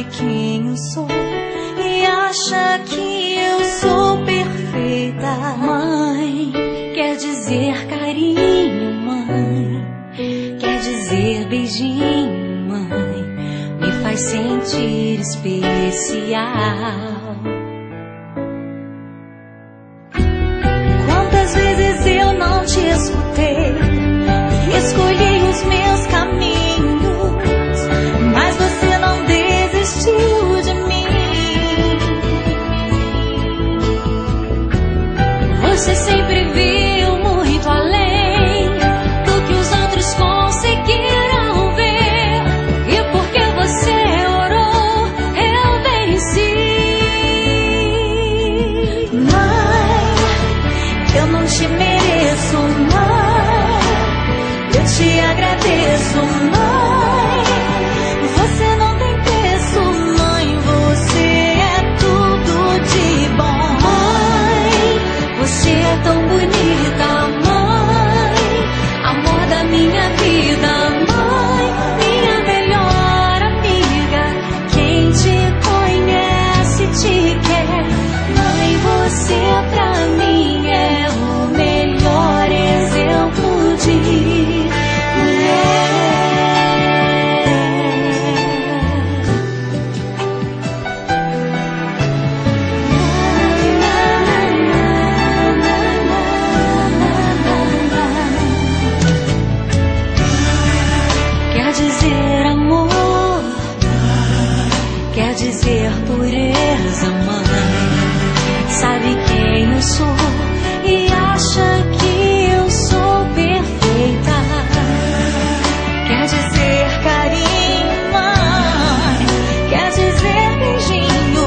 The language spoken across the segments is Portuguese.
sabe quem eu sou e acha que eu sou perfeita. Mãe, quer dizer carinho, mãe, quer dizer beijinho, mãe, me faz sentir especial. Quantas vezes eu não te escutei e escolhi os meus caminhos, mas você não desistiu de mim. Você sempre viu muito além do que os outros conseguiram ver, e porque você orou, eu venci. Mãe, eu não te mereço, mãe, eu te agradeço, mãe, você não tem preço, mãe, você é tudo de bom. Mãe, você é tão bonita, mãe, amor da minha vida, mãe, minha melhor amiga, quem te conhece te quer. Mãe, você pra mim é o melhor exemplo de mulher. Quer dizer amor, quer dizer pureza, mãe, sabe quem eu sou e acha que eu sou perfeita. Quer dizer carinho, mãe, quer dizer beijinho,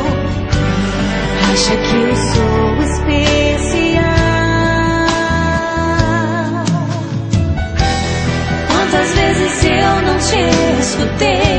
acha que eu sou especial. Quantas vezes eu não te escutei